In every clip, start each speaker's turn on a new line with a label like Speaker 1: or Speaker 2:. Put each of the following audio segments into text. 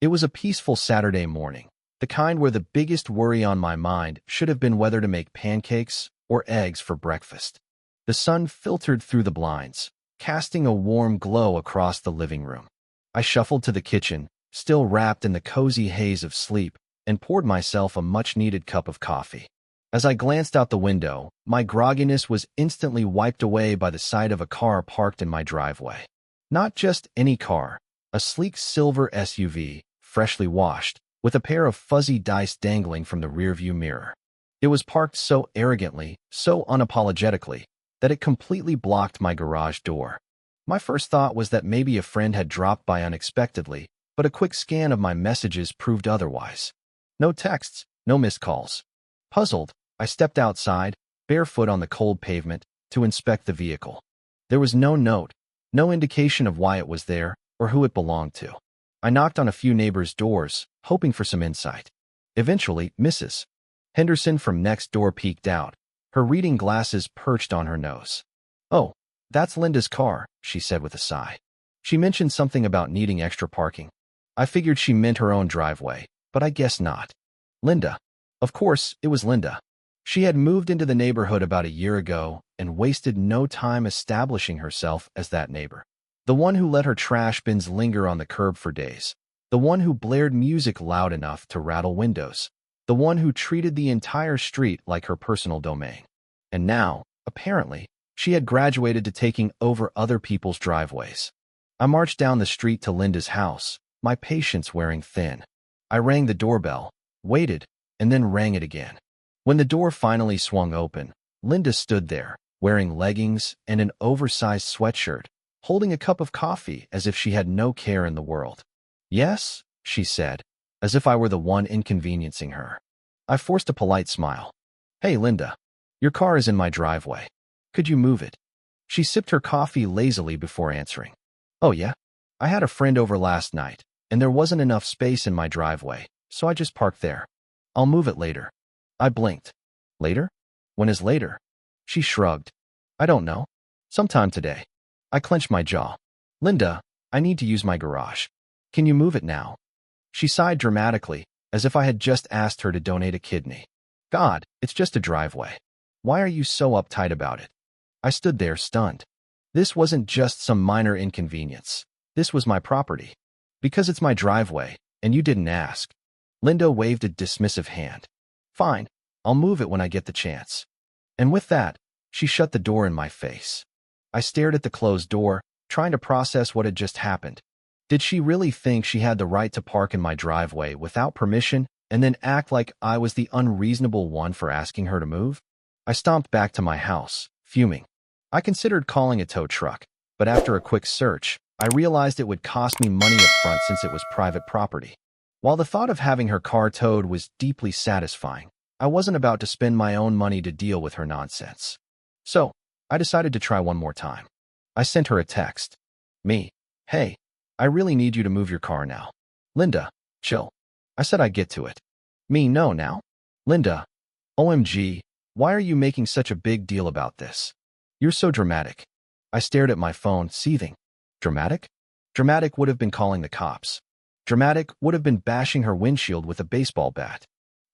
Speaker 1: It was a peaceful Saturday morning, the kind where the biggest worry on my mind should have been whether to make pancakes or eggs for breakfast. The sun filtered through the blinds, casting a warm glow across the living room. I shuffled to the kitchen, still wrapped in the cozy haze of sleep, and poured myself a much-needed cup of coffee. As I glanced out the window, my grogginess was instantly wiped away by the sight of a car parked in my driveway. Not just any car, a sleek silver SUV, freshly washed, with a pair of fuzzy dice dangling from the rearview mirror. It was parked so arrogantly, so unapologetically, that it completely blocked my garage door. My first thought was that maybe a friend had dropped by unexpectedly, but a quick scan of my messages proved otherwise. No texts, no missed calls. Puzzled, I stepped outside, barefoot on the cold pavement, to inspect the vehicle. There was no note, no indication of why it was there or who it belonged to. I knocked on a few neighbors' doors, hoping for some insight. Eventually, Mrs. Henderson from next door peeked out, her reading glasses perched on her nose. "Oh, that's Linda's car," she said with a sigh. She mentioned something about needing extra parking. I figured she meant her own driveway, but I guess not. Linda. Of course, it was Linda. She had moved into the neighborhood about a year ago and wasted no time establishing herself as that neighbor. The one who let her trash bins linger on the curb for days. The one who blared music loud enough to rattle windows. The one who treated the entire street like her personal domain. And now, apparently, she had graduated to taking over other people's driveways. I marched down the street to Linda's house, my patience wearing thin. I rang the doorbell, waited, and then rang it again. When the door finally swung open, Linda stood there, wearing leggings and an oversized sweatshirt, holding a cup of coffee as if she had no care in the world. "Yes," she said, as if I were the one inconveniencing her. I forced a polite smile. "Hey, Linda, your car is in my driveway. Could you move it?" She sipped her coffee lazily before answering. "Oh yeah? I had a friend over last night, and there wasn't enough space in my driveway, so I just parked there. I'll move it later." I blinked. "Later? When is later?" She shrugged. "I don't know. Sometime today." I clenched my jaw. "Linda, I need to use my garage. Can you move it now?" She sighed dramatically, as if I had just asked her to donate a kidney. "God, it's just a driveway. Why are you so uptight about it?" I stood there stunned. This wasn't just some minor inconvenience. This was my property. "Because it's my driveway, and you didn't ask." Linda waved a dismissive hand. "Fine, I'll move it when I get the chance." And with that, she shut the door in my face. I stared at the closed door, trying to process what had just happened. Did she really think she had the right to park in my driveway without permission and then act like I was the unreasonable one for asking her to move? I stomped back to my house, fuming. I considered calling a tow truck, but after a quick search, I realized it would cost me money up front since it was private property. While the thought of having her car towed was deeply satisfying, I wasn't about to spend my own money to deal with her nonsense. So, I decided to try one more time. I sent her a text. Me. "Hey, I really need you to move your car now." Linda. "Chill. I said I'd get to it." Me. "No, now." Linda. "OMG, why are you making such a big deal about this? You're so dramatic." I stared at my phone, seething. Dramatic? Dramatic would have been calling the cops. Dramatic would have been bashing her windshield with a baseball bat.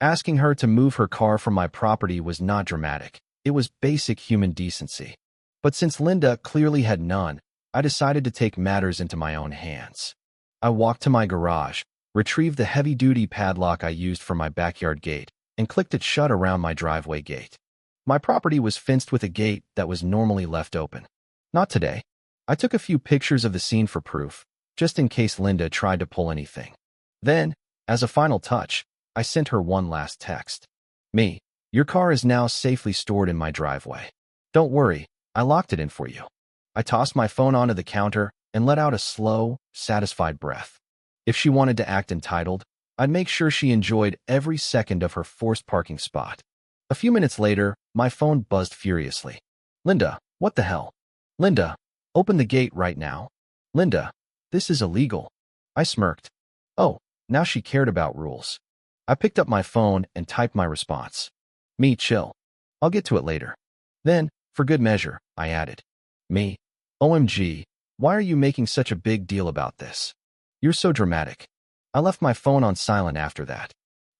Speaker 1: Asking her to move her car from my property was not dramatic. It was basic human decency. But since Linda clearly had none, I decided to take matters into my own hands. I walked to my garage, retrieved the heavy-duty padlock I used for my backyard gate, and clicked it shut around my driveway gate. My property was fenced with a gate that was normally left open. Not today. I took a few pictures of the scene for proof, just in case Linda tried to pull anything. Then, as a final touch, I sent her one last text. Me. "Your car is now safely stored in my driveway. Don't worry, I locked it in for you." I tossed my phone onto the counter and let out a slow, satisfied breath. If she wanted to act entitled, I'd make sure she enjoyed every second of her forced parking spot. A few minutes later, my phone buzzed furiously. "Linda, what the hell? Linda, open the gate right now. Linda, this is illegal." I smirked. Oh, now she cared about rules. I picked up my phone and typed my response. Me. "Chill. I'll get to it later." Then, for good measure, I added. Me. "OMG, why are you making such a big deal about this? You're so dramatic." I left my phone on silent after that.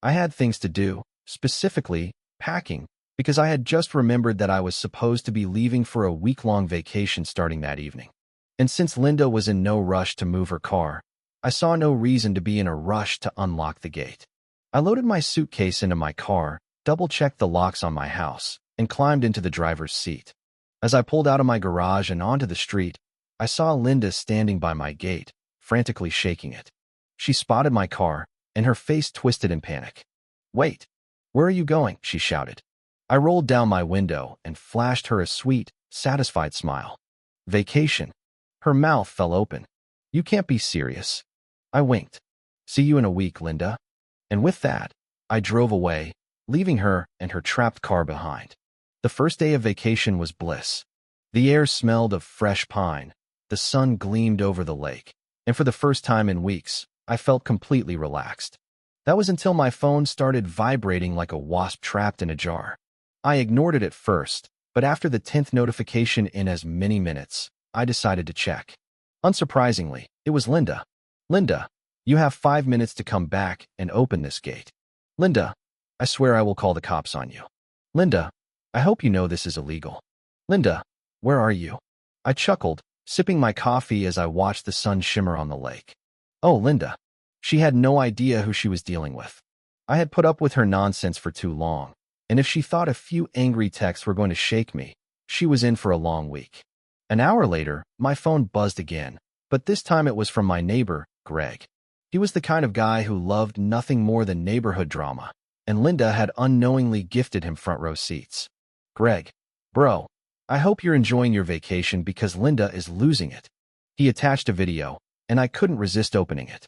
Speaker 1: I had things to do, specifically packing, because I had just remembered that I was supposed to be leaving for a week-long vacation starting that evening. And since Linda was in no rush to move her car, I saw no reason to be in a rush to unlock the gate. I loaded my suitcase into my car, double-checked the locks on my house, and climbed into the driver's seat. As I pulled out of my garage and onto the street, I saw Linda standing by my gate, frantically shaking it. She spotted my car, and her face twisted in panic. "Wait! Where are you going?" she shouted. I rolled down my window and flashed her a sweet, satisfied smile. "Vacation." Her mouth fell open. "You can't be serious." I winked. "See you in a week, Linda." And with that, I drove away, leaving her and her trapped car behind. The first day of vacation was bliss. The air smelled of fresh pine, the sun gleamed over the lake, and for the first time in weeks, I felt completely relaxed. That was until my phone started vibrating like a wasp trapped in a jar. I ignored it at first, but after the 10th notification in as many minutes, I decided to check. Unsurprisingly, it was Linda. "Linda, you have 5 minutes to come back and open this gate." "Linda, I swear I will call the cops on you." "Linda, I hope you know this is illegal." "Linda, where are you?" I chuckled, sipping my coffee as I watched the sun shimmer on the lake. Oh, Linda. She had no idea who she was dealing with. I had put up with her nonsense for too long, and if she thought a few angry texts were going to shake me, she was in for a long week. An hour later, my phone buzzed again, but this time it was from my neighbor, Greg. He was the kind of guy who loved nothing more than neighborhood drama, and Linda had unknowingly gifted him front row seats. "Greg, bro, I hope you're enjoying your vacation because Linda is losing it." He attached a video, and I couldn't resist opening it.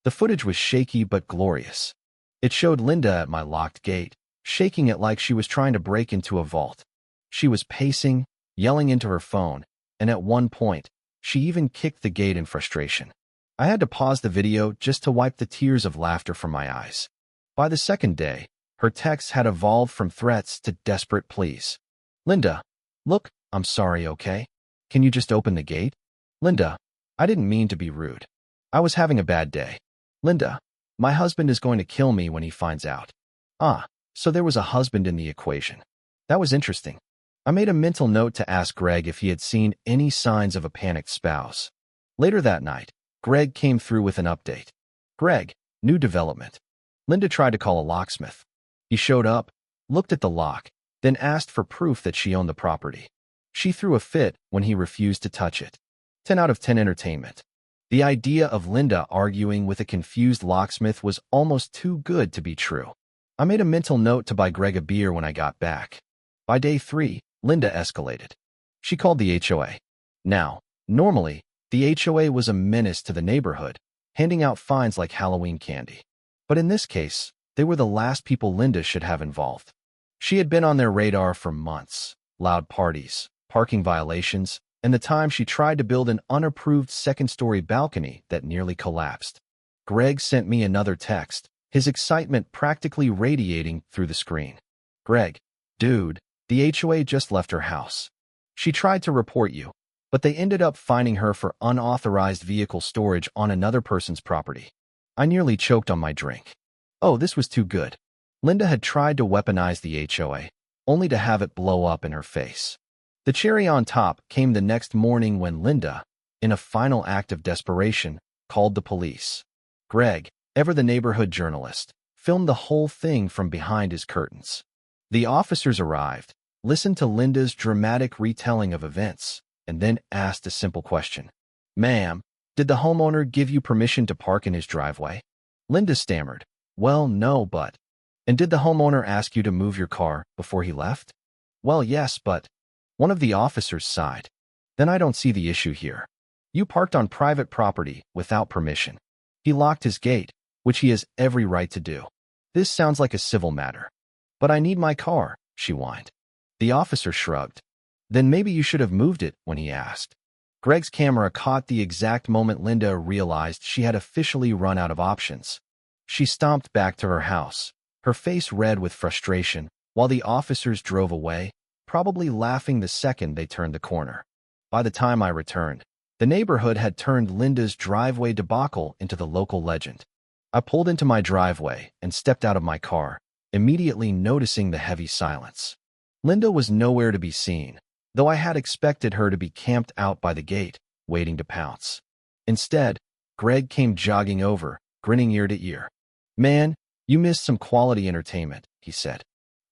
Speaker 1: The footage was shaky but glorious. It showed Linda at my locked gate, shaking it like she was trying to break into a vault. She was pacing, yelling into her phone, and at one point, she even kicked the gate in frustration. I had to pause the video just to wipe the tears of laughter from my eyes. By the second day, her texts had evolved from threats to desperate pleas. "Linda, look, I'm sorry, okay? Can you just open the gate?" "Linda, I didn't mean to be rude. I was having a bad day." "Linda, my husband is going to kill me when he finds out." Ah, so there was a husband in the equation. That was interesting. I made a mental note to ask Greg if he had seen any signs of a panicked spouse. Later that night, Greg came through with an update. "Greg, new development. Linda tried to call a locksmith. He showed up, looked at the lock, then asked for proof that she owned the property. She threw a fit when he refused to touch it. 10 out of 10 entertainment." The idea of Linda arguing with a confused locksmith was almost too good to be true. I made a mental note to buy Greg a beer when I got back. By day 3, Linda escalated. She called the HOA. Now, normally, the HOA was a menace to the neighborhood, handing out fines like Halloween candy. But in this case, they were the last people Linda should have involved. She had been on their radar for months. Loud parties, parking violations, and the time she tried to build an unapproved second-story balcony that nearly collapsed. Greg sent me another text, his excitement practically radiating through the screen. "Greg, dude, the HOA just left her house. She tried to report you, but they ended up finding her for unauthorized vehicle storage on another person's property." I nearly choked on my drink. Oh, this was too good. Linda had tried to weaponize the HOA, only to have it blow up in her face. The cherry on top came the next morning when Linda, in a final act of desperation, called the police. Greg, ever the neighborhood journalist, filmed the whole thing from behind his curtains. The officers arrived, listened to Linda's dramatic retelling of events, and then asked a simple question. "Ma'am, did the homeowner give you permission to park in his driveway?" Linda stammered, "Well, no, but..." "And did the homeowner ask you to move your car before he left?" "Well, yes, but..." One of the officers sighed. "Then I don't see the issue here. You parked on private property without permission. He locked his gate, which he has every right to do. This sounds like a civil matter." "But I need my car," she whined. The officer shrugged. "Then maybe you should have moved it when he asked." Greg's camera caught the exact moment Linda realized she had officially run out of options. She stomped back to her house, her face red with frustration, while the officers drove away, probably laughing the second they turned the corner. By the time I returned, the neighborhood had turned Linda's driveway debacle into the local legend. I pulled into my driveway and stepped out of my car, immediately noticing the heavy silence. Linda was nowhere to be seen, though I had expected her to be camped out by the gate, waiting to pounce. Instead, Greg came jogging over, grinning ear to ear. "Man, you missed some quality entertainment," he said.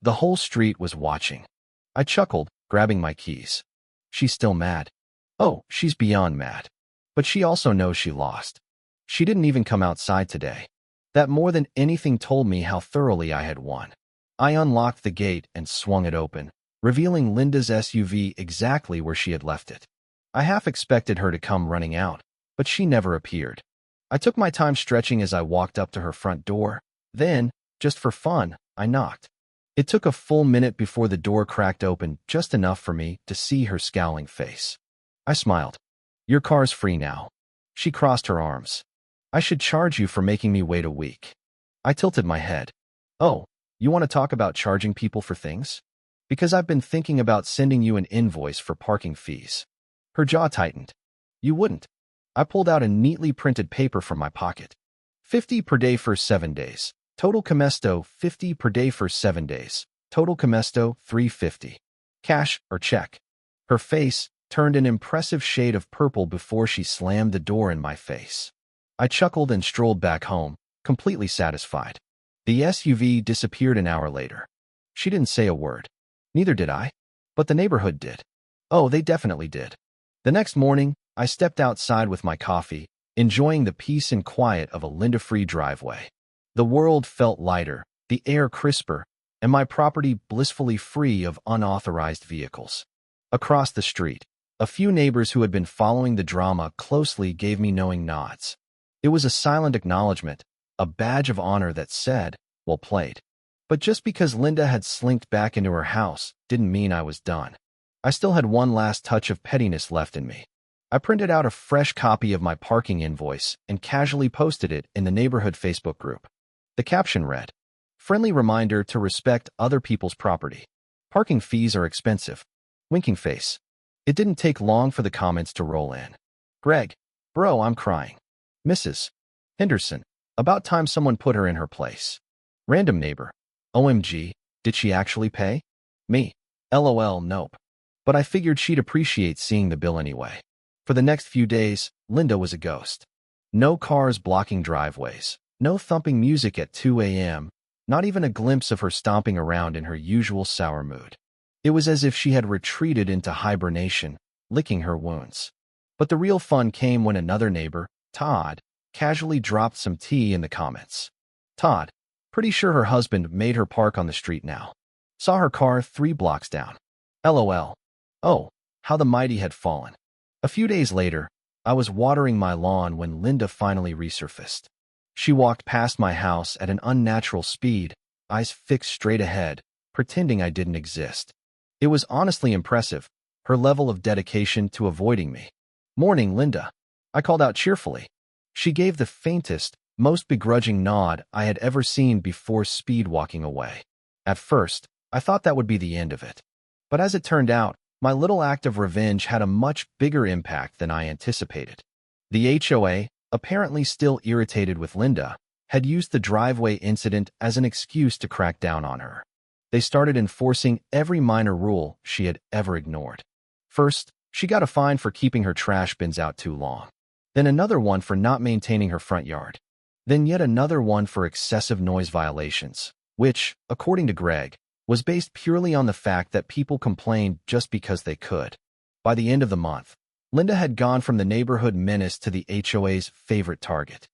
Speaker 1: The whole street was watching. I chuckled, grabbing my keys. "She's still mad." "Oh, she's beyond mad. But she also knows she lost. She didn't even come outside today." That more than anything told me how thoroughly I had won. I unlocked the gate and swung it open, revealing Linda's SUV exactly where she had left it. I half expected her to come running out, but she never appeared. I took my time stretching as I walked up to her front door. Then, just for fun, I knocked. It took a full minute before the door cracked open, just enough for me to see her scowling face. I smiled. "Your car's free now." She crossed her arms. "I should charge you for making me wait a week." I tilted my head. "Oh, you want to talk about charging people for things? Because I've been thinking about sending you an invoice for parking fees." Her jaw tightened. "You wouldn't." I pulled out a neatly printed paper from my pocket. 50 per day for 7 days. Total comesto 50 per day for 7 days. Total comesto $350. Cash or check? Her face turned an impressive shade of purple before she slammed the door in my face. I chuckled and strolled back home, completely satisfied. The SUV disappeared an hour later. She didn't say a word. Neither did I. But the neighborhood did. Oh, they definitely did. The next morning, I stepped outside with my coffee, enjoying the peace and quiet of a Linda-free driveway. The world felt lighter, the air crisper, and my property blissfully free of unauthorized vehicles. Across the street, a few neighbors who had been following the drama closely gave me knowing nods. It was a silent acknowledgement, a badge of honor that said, "Well played." But just because Linda had slinked back into her house didn't mean I was done. I still had one last touch of pettiness left in me. I printed out a fresh copy of my parking invoice and casually posted it in the neighborhood Facebook group. The caption read, "Friendly reminder to respect other people's property. Parking fees are expensive." Winking face. It didn't take long for the comments to roll in. "Greg, bro, I'm crying." "Mrs. Henderson, about time someone put her in her place." Random neighbor. "OMG, did she actually pay?" Me. "LOL, nope. But I figured she'd appreciate seeing the bill anyway." For the next few days, Linda was a ghost. No cars blocking driveways, no thumping music at 2 a.m., not even a glimpse of her stomping around in her usual sour mood. It was as if she had retreated into hibernation, licking her wounds. But the real fun came when another neighbor, Todd, casually dropped some tea in the comments. "Todd, pretty sure her husband made her park on the street now. Saw her car 3 blocks down. LOL. Oh, how the mighty had fallen." A few days later, I was watering my lawn when Linda finally resurfaced. She walked past my house at an unnatural speed, eyes fixed straight ahead, pretending I didn't exist. It was honestly impressive, her level of dedication to avoiding me. "Morning, Linda." I called out cheerfully. She gave the faintest, most begrudging nod I had ever seen before speed walking away. At first, I thought that would be the end of it. But as it turned out, my little act of revenge had a much bigger impact than I anticipated. The HOA, apparently still irritated with Linda, had used the driveway incident as an excuse to crack down on her. They started enforcing every minor rule she had ever ignored. First, she got a fine for keeping her trash bins out too long. Then another one for not maintaining her front yard. Then yet another one for excessive noise violations, which, according to Greg, was based purely on the fact that people complained just because they could. By the end of the month, Linda had gone from the neighborhood menace to the HOA's favorite target.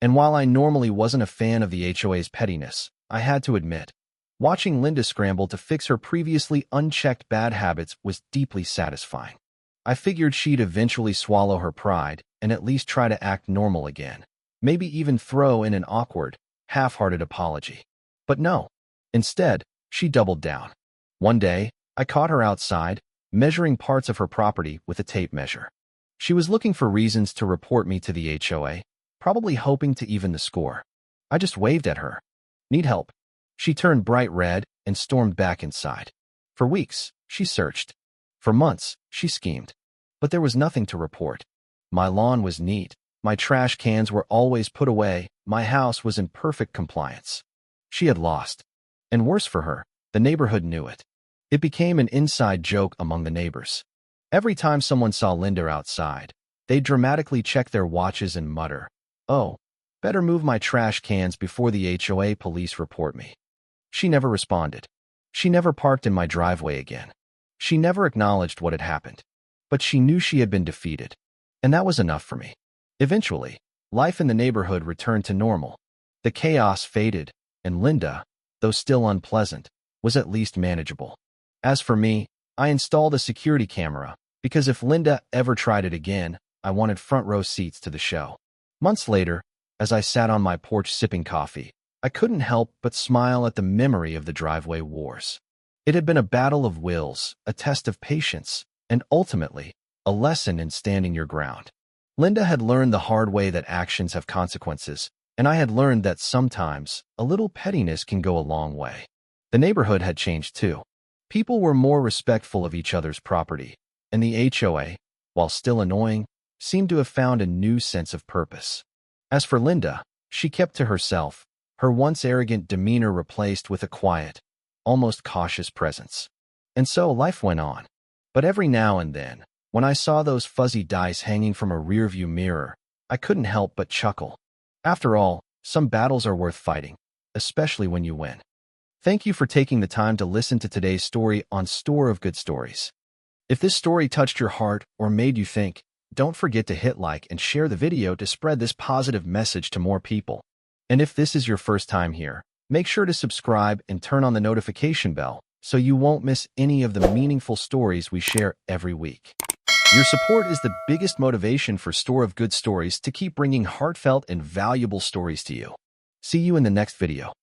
Speaker 1: And while I normally wasn't a fan of the HOA's pettiness, I had to admit, watching Linda scramble to fix her previously unchecked bad habits was deeply satisfying. I figured she'd eventually swallow her pride and at least try to act normal again, maybe even throw in an awkward, half-hearted apology. But no. Instead, she doubled down. One day, I caught her outside, measuring parts of her property with a tape measure. She was looking for reasons to report me to the HOA, probably hoping to even the score. I just waved at her. "Need help?" She turned bright red and stormed back inside. For weeks, she searched. For months, she schemed. But there was nothing to report. My lawn was neat, My trash cans were always put away. My house was in perfect compliance. She had lost. And worse for her, the neighborhood knew it. It became an inside joke among the neighbors. Every time someone saw Linda outside, they'd dramatically check their watches and mutter, "Oh, better move my trash cans before the HOA police report me." She never responded. She never parked in my driveway again. She never acknowledged what had happened. But she knew she had been defeated. And that was enough for me. Eventually, life in the neighborhood returned to normal. The chaos faded, and Linda, though still unpleasant, was at least manageable. As for me, I installed a security camera, because if Linda ever tried it again, I wanted front row seats to the show. Months later, as I sat on my porch sipping coffee, I couldn't help but smile at the memory of the driveway wars. It had been a battle of wills, a test of patience, and ultimately, a lesson in standing your ground. Linda had learned the hard way that actions have consequences, and I had learned that sometimes a little pettiness can go a long way. The neighborhood had changed too. People were more respectful of each other's property, and the HOA, while still annoying, seemed to have found a new sense of purpose. As for Linda, she kept to herself, her once arrogant demeanor replaced with a quiet, almost cautious presence. And so life went on. But every now and then, when I saw those fuzzy dice hanging from a rearview mirror, I couldn't help but chuckle. After all, some battles are worth fighting, especially when you win. Thank you for taking the time to listen to today's story on Store of Good Stories. If this story touched your heart or made you think, don't forget to hit like and share the video to spread this positive message to more people. And if this is your first time here, make sure to subscribe and turn on the notification bell so you won't miss any of the meaningful stories we share every week. Your support is the biggest motivation for Store of Good Stories to keep bringing heartfelt and valuable stories to you. See you in the next video.